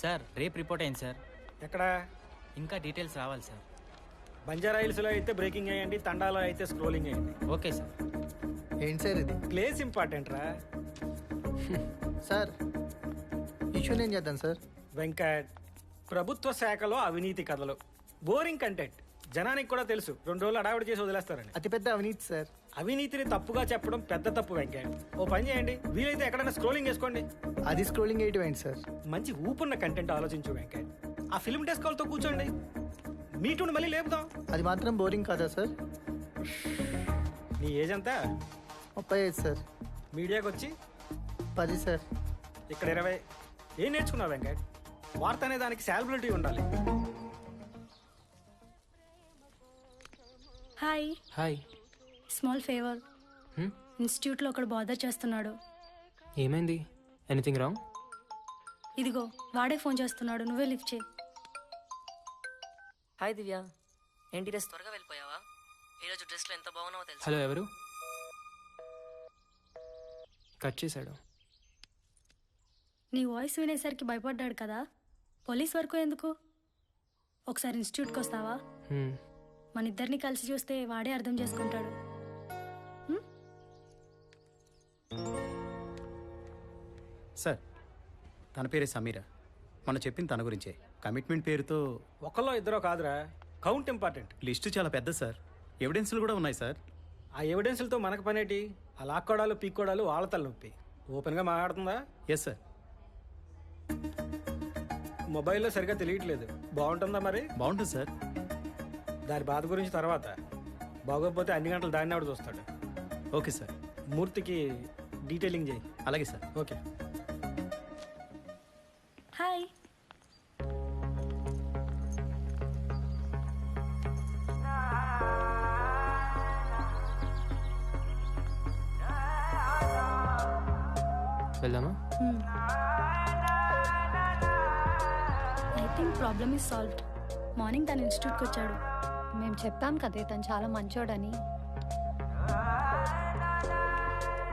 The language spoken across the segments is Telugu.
సార్ రేపు రిపోర్ట్ అయింది సార్. ఎక్కడ? ఇంకా డీటెయిల్స్ రావాలి సార్. బంజారా హిల్స్లో అయితే బ్రేకింగ్ అయ్యండి, తండాలో అయితే స్క్రోలింగ్ అయ్యండి. Okay sir. ఏంటి సార్ ఇది? ప్లేస్ ఇంపార్టెంట్ రా సార్. ఇష్యూ నేను చేద్దాం సార్. వెంకట్, ప్రభుత్వ శాఖలో అవినీతి కథలు, బోరింగ్ కంటెంట్. జనానికి కూడా తెలుసు, 2 రోజులు అడావిడి చేసి వదిలేస్తారని. అతిపెద్ద అవినీతి సార్. అవినీతిని తప్పుగా చెప్పడం పెద్ద తప్పు వెంకట్. ఓ పని చేయండి, వీలైతే ఎక్కడైనా స్క్రోలింగ్ చేసుకోండి. అది స్క్రోలింగ్ వేయటం ఏంటి సార్? మంచి ఊపున్న కంటెంట్ ఆలోచించు వెంకట్. ఆ ఫిల్మ్ డెస్క్ వాళ్ళతో కూర్చోండి, మీటూని మళ్ళీ లేపుదాం. అది మాత్రం బోరింగ్ కాదా సార్? నీ ఏజ్ అంతా? 35 సార్. మీడియాకి వచ్చి 10 సార్. ఇక్కడ 20. ఏం నేర్చుకున్నావు వెంకట్? వార్త అనే దానికి సాలబిలిటీ ఉండాలి. హాయ్. హాయ్. Small favour. ఇన్స్టిట్యూట్లో ఒకడు బాదర్ చేస్తున్నాడు. ఏమైంది? Anything wrong? ఇదిగో వాడే ఫోన్ చేస్తున్నాడు, నువ్వే లిఫ్ట్ చేయి. హాయ్ దివ్య, ఏంటి డ్రెస్ త్వరగా వెళ్ళిపోయావా? ఈరోజు డ్రెస్లో ఎంత బాగున్నావో తెలుసు. హలో, ఎవరు? కట్ చేశాడు. నీ వాయిస్ వినేసరికి భయపడ్డాడు కదా, పోలీస్ వరకు ఎందుకు? ఒకసారి ఇన్స్టిట్యూట్కి వస్తావా? మన ఇద్దరిని కలిసి చూస్తే వాడే అర్థం చేసుకుంటాడు. సార్, తన పేరే సమీర. మనం చెప్పింది తన గురించే. కమిట్మెంట్ పేరుతో ఒకళ్ళో ఇద్దరో కాదురా, కౌంట్ ఇంపార్టెంట్. లిస్టు చాలా పెద్ద సార్. ఎవిడెన్స్లు కూడా ఉన్నాయి సార్. ఆ ఎవిడెన్స్లతో మనకు పనేటి? ఆ లాక్కోడాలు పీక్కోడాలు వాళ్ళ తలనొప్పి. ఓపెన్గా మాట్లాడుతుందా? Yes sir. మొబైల్లో సరిగ్గా తెలియట్లేదు. బాగుంటుందా మరి? బాగుంటుంది సార్. దాని బాధ గురించి తర్వాత. బాగోకపోతే అన్ని గంటలు దాన్ని ఆవిడ చూస్తాడు. Okay sir. మూర్తికి డీటెయిలింగ్ చేయి. అలాగే సార్. ఓకే. హాయ్. వెళ్దామా? I think problem is solved. Morning తన ఇన్స్టిట్యూట్కి వచ్చాడు. మేము చెప్పాం కదే తను చాలా మంచోడని.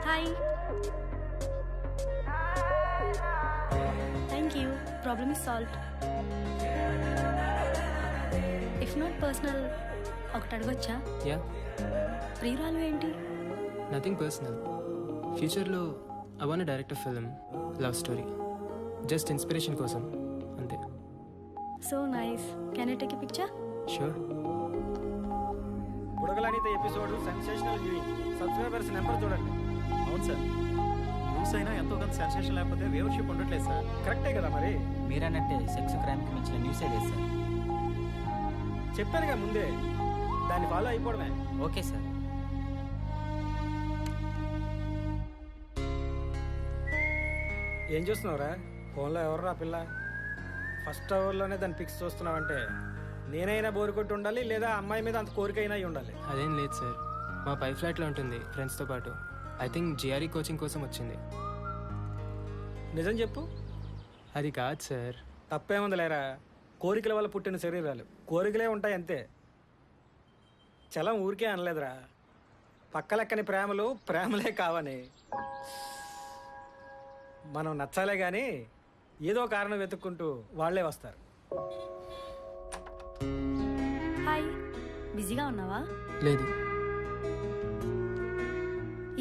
Hi. Thank you. Problem is solved. If not personal, ఒకటి అడగొచ్చా? యా. ప్రియురాలు ఏంటి? Nothing personal. ఫ్యూచర్లో I want direct film, love story. Just inspiration కోసం అంతే. So nice. Can I take a picture? Sure. బుడగలనిత episode sensational viewing. Subscribers number చూడండి. అవును సార్. న్యూస్ అయినా ఎంతో కొంత సెన్సేషన్ లేకపోతే వ్యూవర్షిప్ ఉండట్లేదు సార్. కరెక్టే కదా మరి? మీరన్నట్టే సెక్స్ క్రైమ్కి మించిన న్యూసే లేదు సార్. చెప్పానుగా ముందే, దాన్ని ఫాలో అయిపోవడమే. Okay sir. ఏం చూస్తున్నావురా? ఫోన్లో ఎవర్రా పిల్ల? ఫస్ట్ అవర్లోనే దాన్ని పిక్స్ చూస్తున్నావంటే నేనైనా బోరు కొట్టి ఉండాలి, లేదా అమ్మాయి మీద అంత కోరికైనా అయి ఉండాలి. అదేం లేదు సార్. మా పై ఫ్లాట్లో ఉంటుంది ఫ్రెండ్స్తో పాటు. ఐ థింక్ జిఆర్ఈ కోచింగ్ కోసం వచ్చింది. నిజం చెప్పు. అది కాదు సార్. తప్పేముంది లేరా, కోరికల వల్ల పుట్టిన శరీరాలు కోరికలే ఉంటాయి అంతే. చలం ఊరికే అనలేదురా, పక్కలెక్కని ప్రేమలు ప్రేమలే కావని. మనం నచ్చాలే కానీ ఏదో కారణం వెతుక్కుంటూ వాళ్లే వస్తారు. హాయ్. బిజీగా ఉన్నావా? లేదు.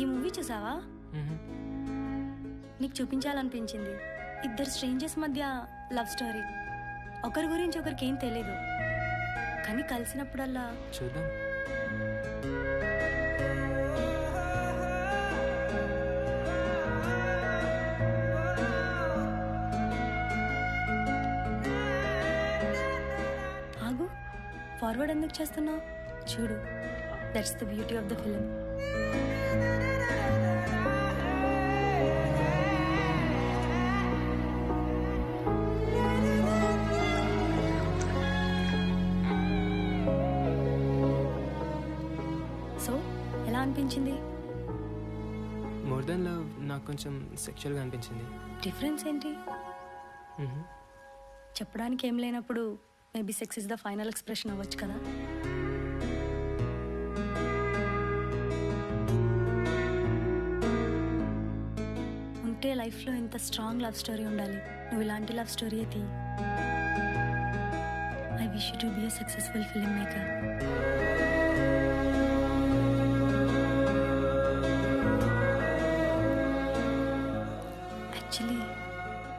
ఈ మూవీ చూసావా? నీకు చూపించాలనిపించింది. ఇద్దరు స్ట్రేంజర్స్ మధ్య లవ్ స్టోరీ. ఒకరి గురించి ఒకరికి ఏం తెలీదు, కానీ కలిసినప్పుడల్లా చూద్దాం. ఆగు, ఫార్వర్డ్ ఎందుకు చేస్తున్నావు? చూడు, that's the beauty of the film. So ఎలా అనిపించింది? మోర్ దెన్ లవ్ నాకు కొంచెం సెక్షువల్గా అనిపించింది. డిఫరెన్స్ ఏంటి? చెప్పడానికి ఏం లేనప్పుడు maybe sex is the final expression అవ్వచ్చు కదా. ఉంటే లైఫ్లో ఇంత స్ట్రాంగ్ లవ్ స్టోరీ ఉండాలి. నువ్వు ఇలాంటి లవ్ స్టోరీ తీ. I wish you to be a successful film maker. Actually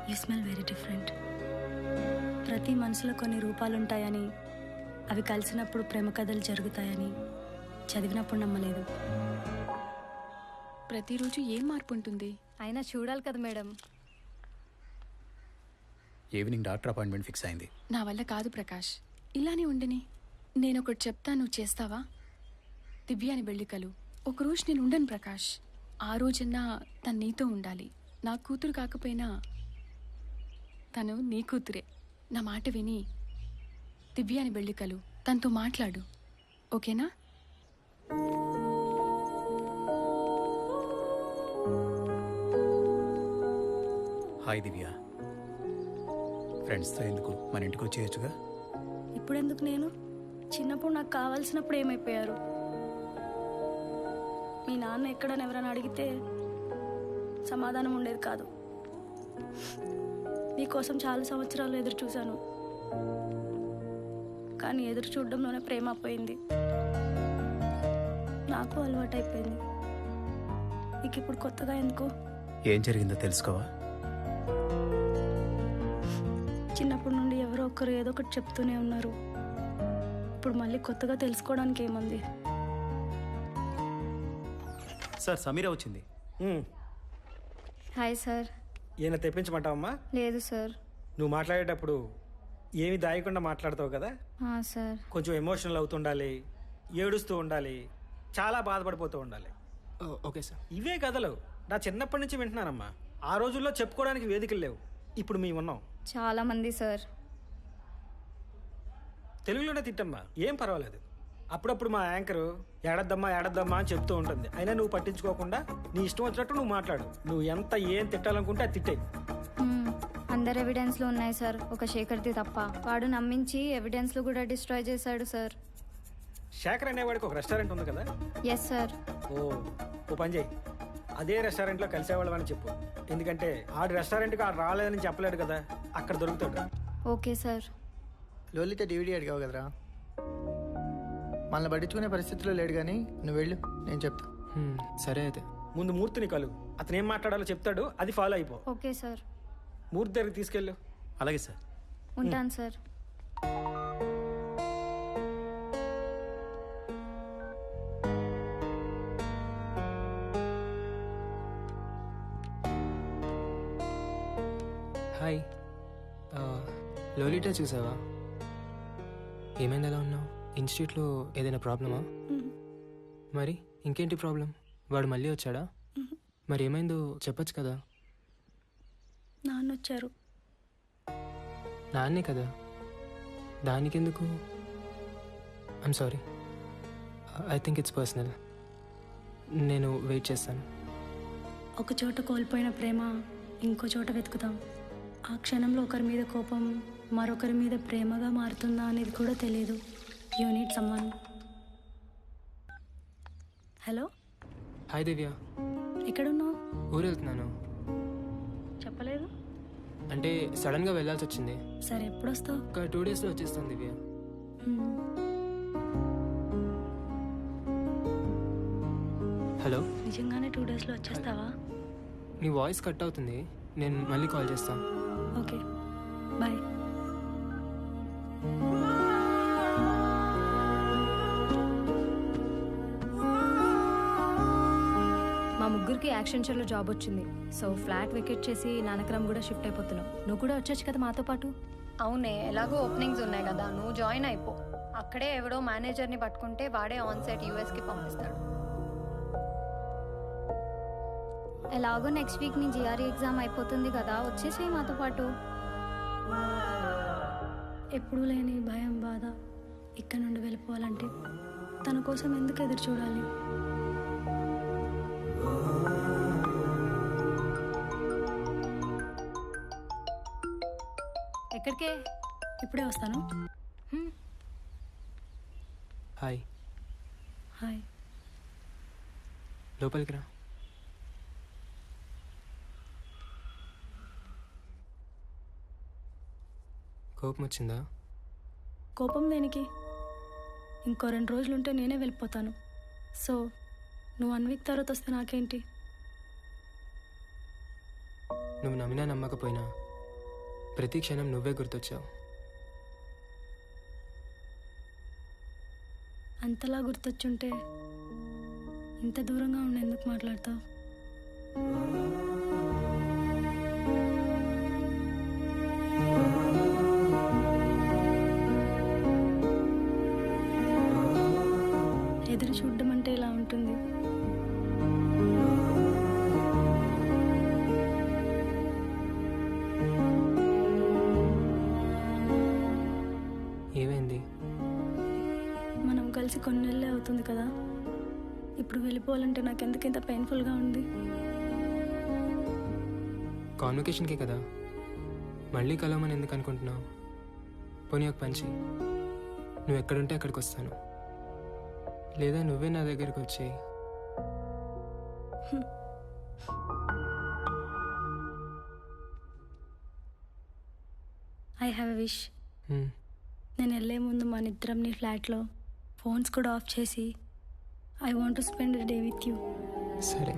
you smell very different. ప్రతి మనసులో కొన్ని రూపాలు ఉంటాయని, అవి కలిసినప్పుడు ప్రేమ కథలు జరుగుతాయని చదివినప్పుడు నమ్మలేదు. ప్రతిరోజు ఏం మార్పు ఉంటుంది? అయినా చూడాలి కదా madam. Evening doctor appointment fix అయింది. నా వల్ల కాదు ప్రకాష్, ఇలానే ఉండని. నేను ఒకటి చెప్తా, నువ్వు చేస్తావా? దివ్య అని వెళ్ళికలు. ఒకరోజు నేను ఉండను ప్రకాష్. ఆ రోజన్నా తను నీతో ఉండాలి. నా కూతురు కాకపోయినా తను నీ కూతురే. నా మాట విని దివ్య అని వెళ్ళికలు. తనతో మాట్లాడు, ఓకేనా? హాయ్ దివ్య. ఫ్రెండ్స్తో ఎందుకు, మన ఇంటికి వచ్చేయచ్చుగా. ఇప్పుడెందుకు నేను? చిన్నప్పుడు నాకు కావాల్సినప్పుడు ఏమైపోయారు? మీ నాన్న ఎక్కడని ఎవరైనా అడిగితే సమాధానం ఉండేది కాదు. నీకోసం చాలా సంవత్సరాలు ఎదురు చూశాను, కానీ ఎదురు చూడడంలోనే ప్రేమ పోయింది. నాకు అలవాటు అయిపోయింది. నీకు ఇప్పుడు కొత్తగా ఎందుకు? ఏం జరిగిందో తెలుసుకోవా? చిన్నప్పటి నుండి ఎవరో ఒకరు ఏదో ఒకటి చెప్తూనే ఉన్నారు. ఇప్పుడు మళ్ళీ కొత్తగా తెలుసుకోవడానికి ఏముంది? సార్, సమీర వచ్చింది. Hi sir. ఈయన తెప్పించమంటావమ్మా? లేదు సార్. నువ్వు మాట్లాడేటప్పుడు ఏమి దాయకుండా మాట్లాడతావు కదా. సార్. కొంచెం ఎమోషనల్ అవుతుండాలి, ఏడుస్తూ ఉండాలి, చాలా బాధపడిపోతూ ఉండాలి. Okay sir. ఇవే కథలు నా చిన్నప్పటి నుంచి వింటున్నానమ్మా. ఆ రోజుల్లో చెప్పుకోవడానికి వేదికలు లేవు, ఇప్పుడు మేము ఉన్నాం. చాలా మంది సార్. తెలుగులోనే తిట్టమ్మా, ఏం పర్వాలేదు. అప్పుడప్పుడు మా యాంకరు ఏడద్దమ్మా ఏడద్దమ్మా అని చెప్తూ ఉంటుంది. అయినా నువ్వు పట్టించుకోకుండా నీ ఇష్టం వచ్చినట్టు నువ్వు మాట్లాడు. నువ్వు ఎంత ఏం తిట్టాలనుకుంటే అది తిట్టే. అందరు ఎవిడెన్స్లు ఉన్నాయి సార్, ఒక శేఖర్ది తప్ప. వాడు నమ్మించి ఎవిడెన్స్లు కూడా డిస్ట్రాయ్ చేశాడు సార్. శేఖర్ అనేవాడికి ఒక రెస్టారెంట్ ఉంది కదా. Yes sir. ఓ పని చేయి, అదే రెస్టారెంట్లో కలిసేవాళ్ళమని చెప్పు. ఎందుకంటే ఆడి రెస్టారెంట్కి ఆడు రాలేదని చెప్పలేడు కదా, అక్కడ దొరుకుతాడు. Okay sir. లోలిత డివిడీ అడిగావు కదరా, మనల్ని పట్టించుకునే పరిస్థితిలో లేడు, కానీ నువ్వు వెళ్ళు, నేను చెప్తా. సరే అయితే. ముందు మూర్తిని కలు, అతను ఏం మాట్లాడాలో చెప్తాడు, అది ఫాలో అయిపో. Okay sir. మూర్తి దగ్గరికి తీసుకెళ్ళు. అలాగే సార్. ఉంటాను సార్. హాయ్. లోలిటా చూసావా? ఏమైంది, ఎలా ఉన్నావు? ఇన్స్టిట్యూట్లో ఏదైనా ప్రాబ్లమా? మరి ఇంకేంటి ప్రాబ్లం? వాడు మళ్ళీ వచ్చాడా? మరి ఏమైందో చెప్పొచ్చు కదా. నాన్న వచ్చారు. నాన్నే కదా, దానికెందుకు? I'm sorry, I think it's personal. నేను వెయిట్ చేస్తాను. ఒక చోట కోల్పోయిన ప్రేమ ఇంకో చోట వెతుకుతాం. ఆ క్షణంలో ఒకరి మీద కోపం మరొకరి మీద ప్రేమగా మారుతుందా అనేది కూడా తెలియదు. You need someone. Hello. Hi Divya. ఎక్కడున్నావు? ఊరు వెళ్తున్నాను. చెప్పలేదు. అంటే సడన్గా వెళ్ళాల్సి వచ్చింది. సరే, ఎప్పుడు వస్తావు? ఒక 2 డేస్లో వచ్చేస్తాను దివ్య. హలో. నిజంగానే 2 డేస్లో వచ్చేస్తావా? నీ వాయిస్ కట్ అవుతుంది, నేను మళ్ళీ కాల్ చేస్తాను. Okay, bye. మా ముగ్గురికి యాక్షన్ షోలో జాబ్ వచ్చింది. సో ఫ్లాట్ వెకేట్ చేసి నానక్రమ్ కూడా షిఫ్ట్ అయిపోతున్నాం. నువ్వు కూడా వచ్చేచ్చు కదా మాతో పాటు. అవునే, ఎలాగో ఓపెనింగ్స్ ఉన్నాయి కదా, నువ్వు జాయిన్ అయిపో. అక్కడే ఎవడో మేనేజర్ని పట్టుకుంటే వాడే ఆన్ సైట్ యూఎస్కి పంపిస్తాడు. ఎలాగో నెక్స్ట్ వీక్ నీ జిఆర్ఈ ఎగ్జామ్ అయిపోతుంది కదా, వచ్చేసేయి మాతో పాటు. ఎప్పుడూ లేని భయం, బాధ ఇక్కడ నుండి వెళ్ళిపోవాలంటే తన కోసం ఎందుకు ఎదురు చూడాలి? ఎక్కడికే? ఇప్పుడే వస్తాను. హాయ్. హాయ్. లోపలికి రా. కోపం వచ్చిందా? కోపం దేనికి? ఇంకో 2 రోజులుంటే నేనే వెళ్ళిపోతాను. సో నువ్వు 1 వీక్ తర్వాత వస్తే నాకేంటి? నువ్వు నమ్మినా నమ్మకపోయినా ప్రతి క్షణం నువ్వే గుర్తొచ్చావు. అంతలా గుర్తొచ్చుంటే ఇంత దూరంగా ఉండి ఎందుకు మాట్లాడతావు? ఎదురు చూడడం అంటే ఇలా ఉంటుంది. ఏమైంది? మనం కలిసి కొన్ని నెలలే అవుతుంది కదా. ఇప్పుడు వెళ్ళిపోవాలంటే నాకు ఎందుకు ఇంత పెయిన్ఫుల్గా ఉంది? కాన్వకేషన్కే కదా, మళ్ళీ కలవమని ఎందుకు అనుకుంటున్నావు? పోనీ ఒక పంచి, నువ్వు ఎక్కడుంటే అక్కడికి వస్తాను, లేదా నువ్వే నా దగ్గరికి వచ్చి. I have a wish. నేను వెళ్ళే ముందు మన ఇద్దరం నీ ఫ్లాట్లో ఫోన్స్ కూడా ఆఫ్ చేసి I want to spend day with you. సరే.